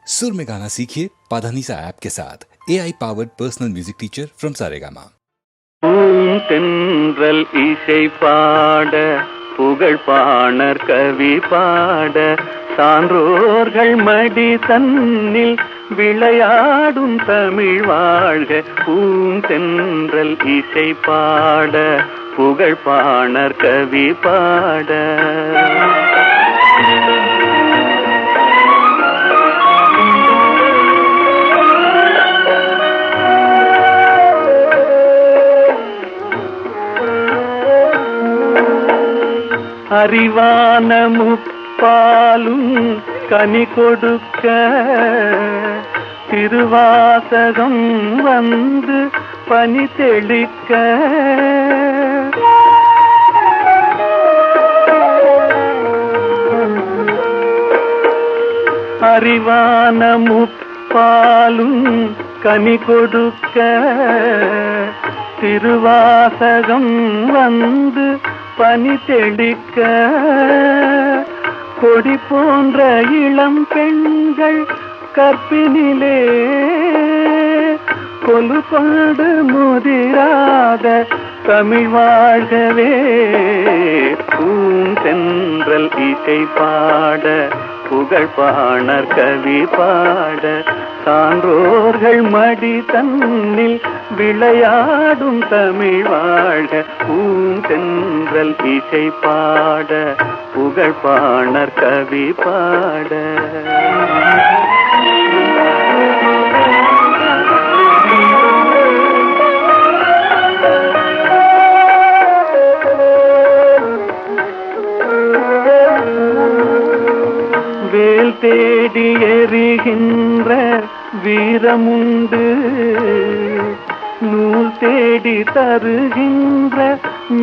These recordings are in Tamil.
सुर में गाना सीखिए पाधानीसा ऐप के साथ AI powered personal music teacher from Saregama. தென்றல் இசை பாட புகழ் பாணர் கவி பாட சான்றோர்கள் மடி தன்னில் விளையாடும் தமிழ் வாழ்க. பூந்தென்றல் இசை பாட புகழ் பாணர் கவி பாட அறிவான முப்பாலும் கனி கொடுக்க திருவாசகம் வந்து பனி தெளிக்க அறிவான முப்பாலும் கனி கொடுக்க திருவாசகம் வந்து பனி தெளிக்க கொடி போன்ற இளம் பெண்கள் கற்பினிலே கொலு கொண்டு முதிராத தமிழ் வாழ்கவே. பூந்தென்றல் இசை பாட புகழ் பாணர் கவி பாட சான்றோர்கள் மடி தன்னில் விளையாடும் தமிழ் வாழ்க. பூந்தென்றல் இசை பாட புகழ் பாணர் கவி பாட வேல் தேடி எறிகின்ற வீரமுண்டு, நூல் தேடி தருகின்ற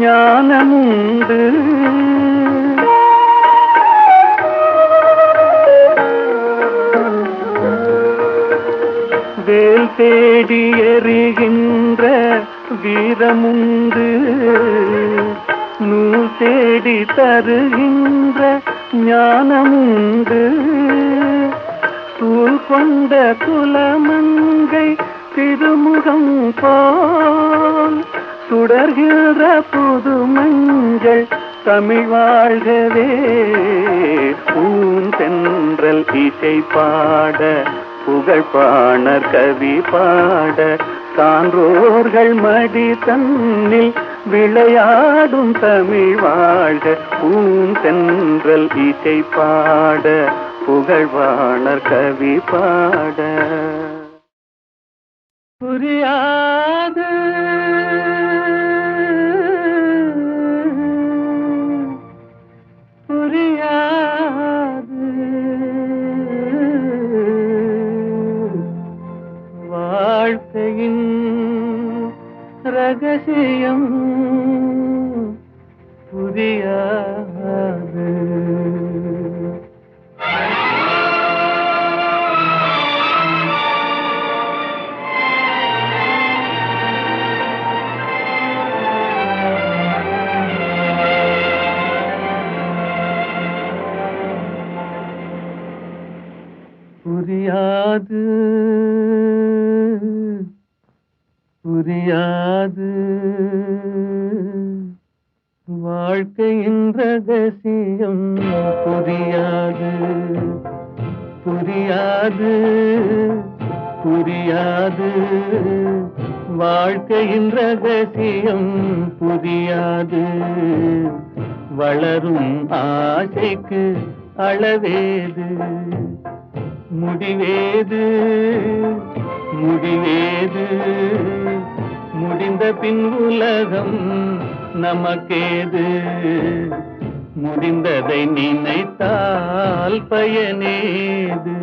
ஞானமுண்டு. வேல் தேடி எறிகின்ற வீரமுண்டு, நூல் தேடி தருகின்ற ஞானமுண்டு. சூழ் கொண்ட குலமங்கை திருமுகம் போல் சுடர்கின்ற புது மஞ்சள் தமிழ் வாழ்கவே. பூந்தென்றல் இசை பாட புகழ் பாணர் கவி பாட சான்றோர்கள் மடி தன்னில் விளையாடும் தமிழ் வாழ்க. பூந்தென்றல் இசை பாட புகழ் பாணர் கவி பாட புரியாது புரியாது வாழ்க்கையின் ரகசியம் புரியாது. புரியாது புரியாது வாழ்க்கையின் ரகசியம் புரியாது. புரியாது புரியாது வாழ்க்கையின் ரகசியம் புரியாது. வளரும் ஆசைக்கு அளவேது, முடிவேது முடிவேது. முடிந்த பின் உலகம் நமக்கேது, முடிந்ததை நினைத்தால் பயனேது.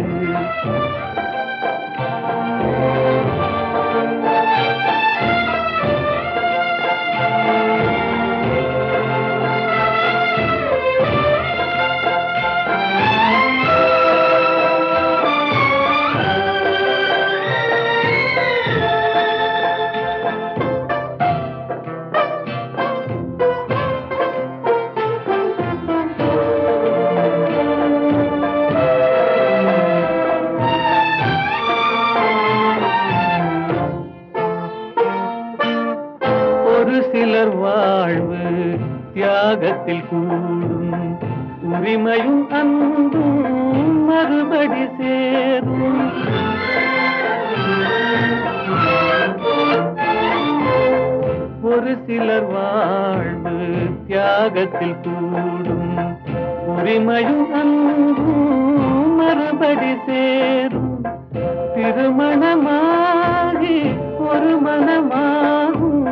தியாகத்தில் கூடும் உரிமையும் அன்பும் மறுபடி சேரும். ஒரு சிலர் வாழ்வு தியாகத்தில் கூடும் உரிமையும் அன்பும் மறுபடி சேரும். திருமணமாகி ஒரு மனமாகும்,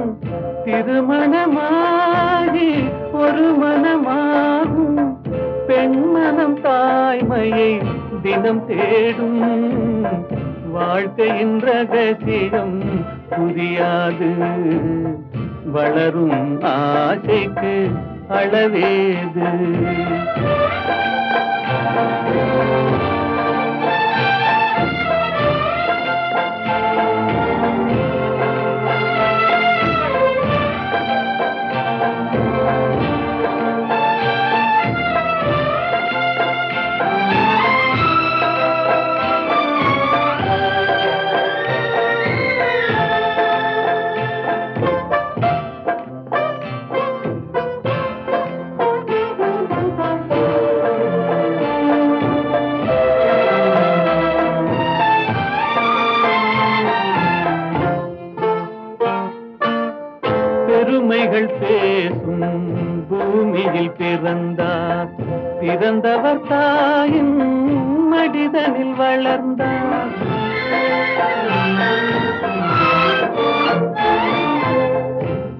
திருமணமாகி ஒரு மனமாகும். பெண்மனம் தாய்மையை தினம் தேடும். வாழ்க்கையின் ரகசியம் புரியாது. வளரும் ஆசைக்கு அளவேது. பெருமைகள் பேசும் பூமியில் பிறந்தார். பிறந்தவர் தாயின் மடிதனில் வளர்ந்தார்.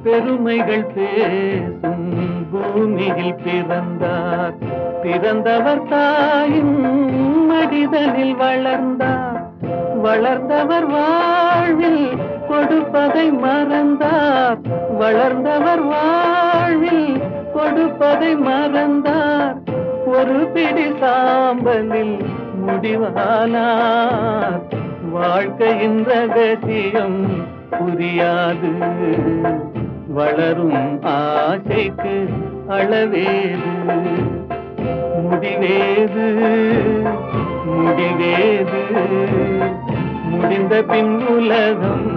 பெருமைகள் பேசும் பூமியில் பிறந்தார். பிறந்தவர் தாயின் மடிதனில் வளர்ந்தார். வளர்ந்தவர் வாழ்வில் கொடுப்பதை மறந்தார். வளர்ந்தவர் வாழ்வில் கொடுப்பதை மறந்தார். ஒரு பிடி சாம்பலில் முடிவானார். வாழ்க்கையின் ரகசியம் புரியாது. வளரும் ஆசைக்கு அளவேது. முடிவேது முடிவேது. முடிந்த பின் உலகம்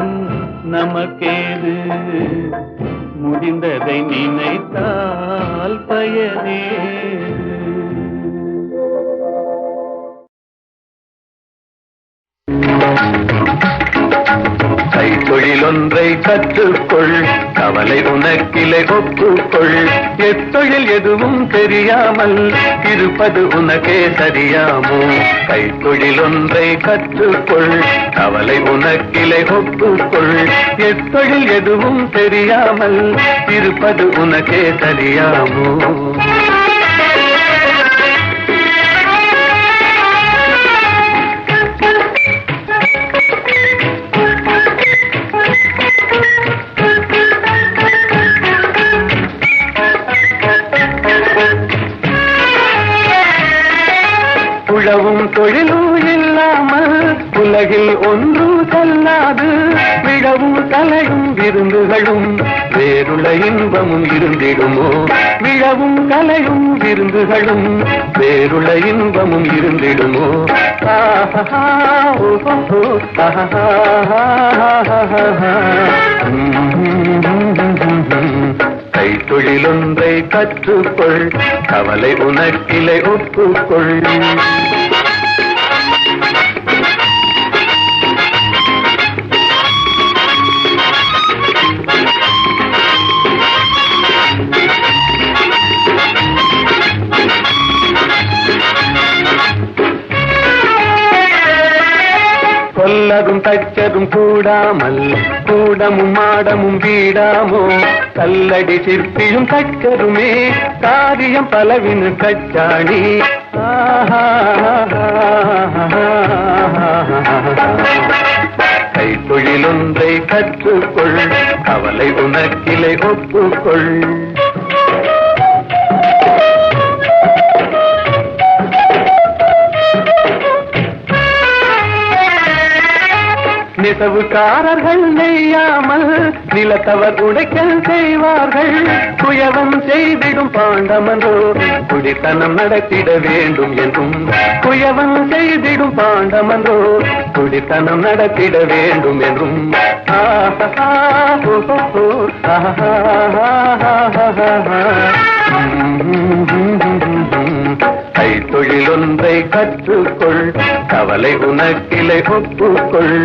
நமக்கேது. முடிந்ததை நினைத்தால் பயனேது. கைத்தொழில் ஒன்றை கற்றுக்கொள், கவலை உனக்கிலை ஒப்புக்கொள். எத்தொழில் எதுவும் தெரியாமல் இருப்பது உனக்கே சரியாமோ? கைத்தொழில் ஒன்றை கற்றுக்கொள், கவலை உனக்கிலை ஒப்புக்கொள். எத்தொழில் எதுவும் தெரியாமல் இருப்பது உனக்கே சரியாமோ? உழவும் தொழிலும் இல்லாமல் உலகில் ஒன்றும் செல்லாது. விழவும் கலையும் விருந்துகளும் வேறுள்ள இன்பமும் இருந்திடுமோ? விழவும் கலையும் விருந்துகளும் வேறுள்ள இன்பமும் இருந்திடுமோ? கைத்தொழில் ஒன்றை கற்றுக்கொள், கவலை உனக்கிலை ஒப்புக்கொள். கொல்லதும் தச்சதும் கூடாமல் கூடமும் மாடமும் வீடாமோ? கல்லடி சிற்பியும் தச்சருமே காரியம் பலவினு கச்சாணி. கைத்தொழில் ஒன்றை கற்றுக்கொள், கவலை உனக்கிலை ஒப்புக்கொள். நெசவுக்காரர்கள் நெய்யாமல் நிலத்தவர் உடைக்கல் செய்வார்கள். குயவம் செய்திடும் பாண்டமன்றோ குடித்தனம் நடத்திட வேண்டும் என்றும். குயவம் செய்திடும் பாண்டமன்றோ குடித்தனம் நடத்திட வேண்டும் என்றும். கைத்தொழில் ஒன்றை கற்றுக்கொள், கவலை உனக்கிளை ஒப்புக்கொள்.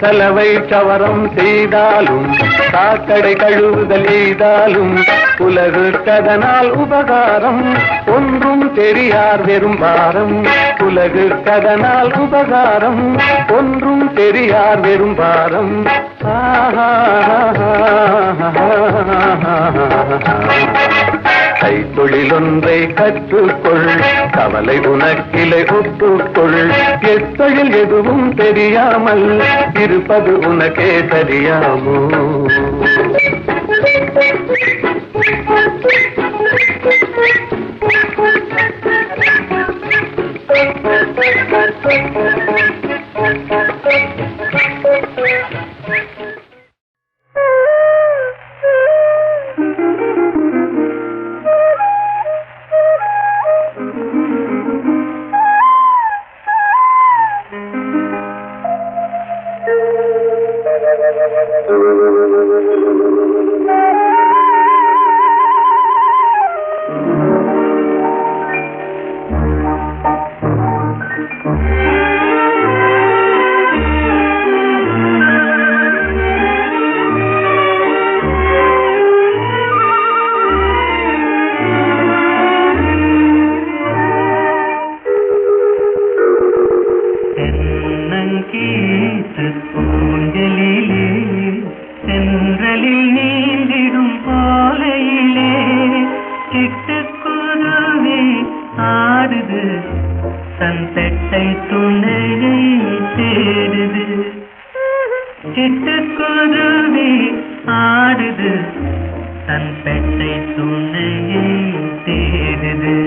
சலவை சவரம் செய்தாலும் சாக்கடை கழுவுதல் எய்தாலும் உலகுக்கதனால் உபகாரம், ஒன்றும் தெரியார் வெறும் பாரம். உலகுக்கதனால் உபகாரம், ஒன்றும் தெரியார் வெறும் பாரம். கைத்தொழில் ஒன்றை கற்றுக்கொள், கவலை உனக்கிளை ஒப்புக்கொள். எத்தொழில் எதுவும் தெரியாமல் இருப்பது உனக்கே தெரியாமோ? தன் பெட்டை துணையை தேடுது.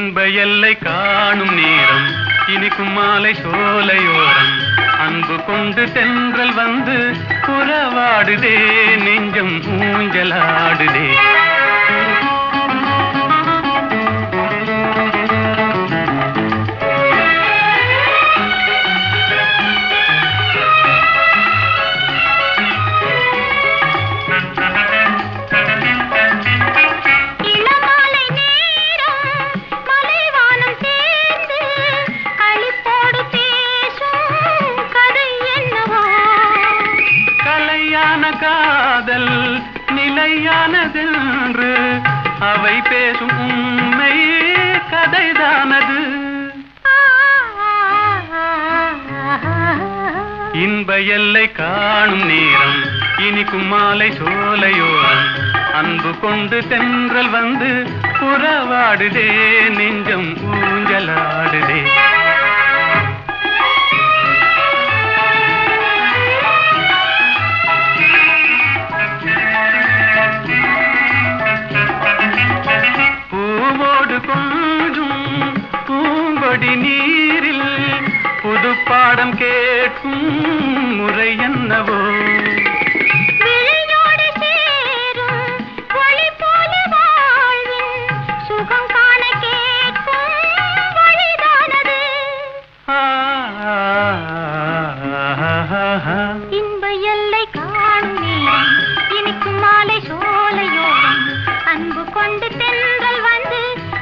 இன்ப எல்லை காணும் நேரம் இனிக்கும் மாலை சோலையோரம் அன்பு கொண்டு தென்றல் வந்து புறவாடுதே நெஞ்சம் ஊஞ்சலாடுதே காதல் நிலையானதென்று அவை பேசும் உண்மை கதைதானது இன்ப எல்லை காணும் நேரம் இனிக்கும் மாலை சோலையோரம் அன்பு கொண்டு தென்றல் வந்து புறவாடுதே நெஞ்சம் ஊஞ்சலாடுதே கொஞ்சும் பூங்கொடி நீரில் புது பாடம் கேட்கும் முறை என்னவோ சுகம் காண கேட்கும் வழிதானது இன்ப எல்லை காணும் இனிக்கும் மாலை சோலையோரம் அன்பு கொண்டு தென்றல் வந்து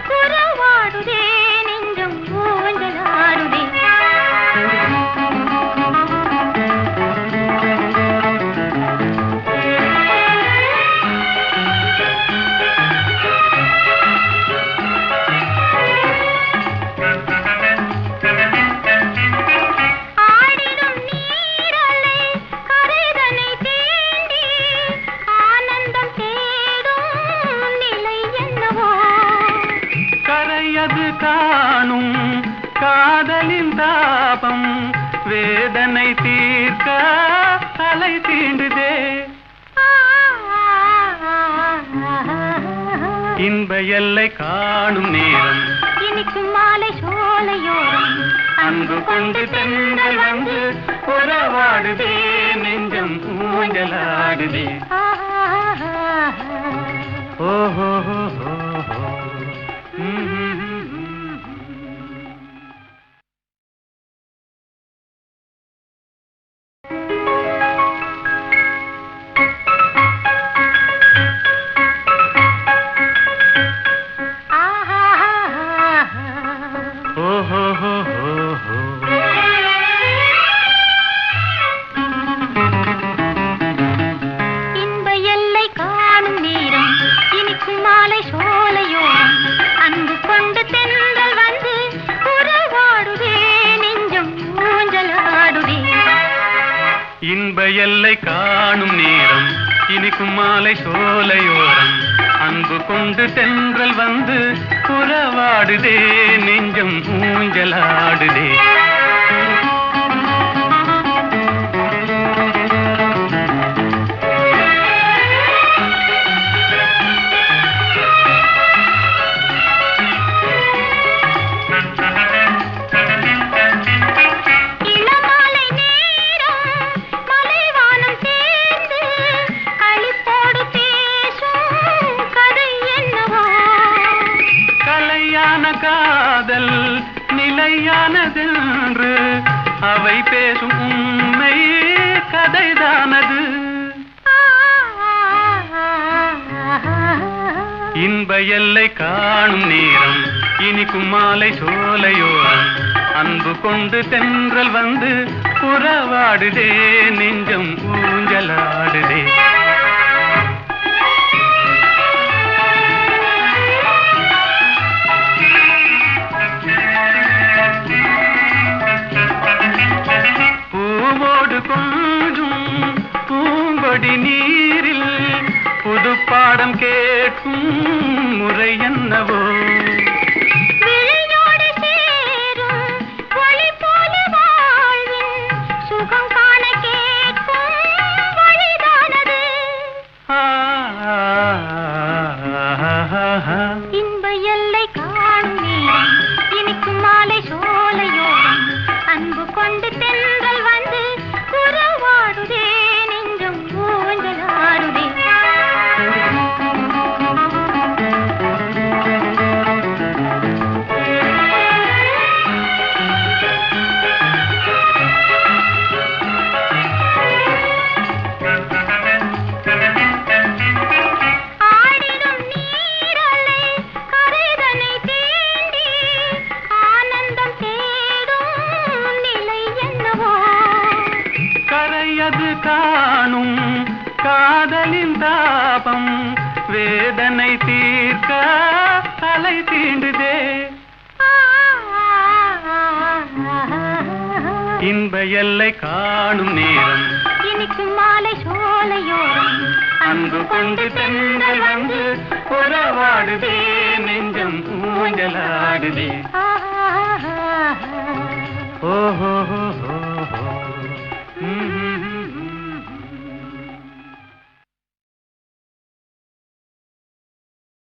புறவாடுதே நெஞ்சம் ஊஞ்சலாடுதே ஆடிடும் நீரலை கரைதனை தேடி ஆனந்தம் தேடும் நிலை என்னவோ கரையது காணும் காதலின் தாபம் வேதனை தீர்க்க அலை தீண்டுதே இன்ப எல்லை காணும் நேரம் இனிக்கும் மாலை சோலையோரம் அன்பு கொண்டு தென்றல் வந்து புறவாடுதே நெஞ்சம் ஊஞ்சலாடுதே ஓஹோ இன்ப எல்லை காணும் நேரம் இனிக்கும் மாலை சோலையோரம் அன்பு கொண்டு தென்றல் வந்து புறவாடுதே நெஞ்சம் ஊஞ்சலாடுதே இன்ப எல்லை காணும் நேரம் இனிக்கும் மாலை சோலையோரம் அன்பு கொண்டு தென்றல் வந்து புறவாடுதே நெஞ்சம் ஊஞ்சலாடுதே காதல் நிலையானதென்று அவை பேசும் உண்மை கதைதானது இன்ப எல்லை காணும் நேரம் இனிக்கும் மாலை சோலையோரம் அன்பு கொண்டு தென்றல் வந்து புறவாடுதே நெஞ்சம் ஊஞ்சலாடுதே கொஞ்சும் பூங்கொடி நீரில் புது பாடம் கேட்கும் முறை என்னவோ சுகம் காண கேட்கும் வழிதான் காதலின் தாபம் வேதனை தீர்க்க அலை தீண்டுதே இன்ப எல்லை காணும் நேரம் இனிக்கும் மாலை சோலையோரம் அன்பு கொண்டு தென்றல் வந்து உறவாடுதே நெஞ்சம் ஊஞ்சலாடுதே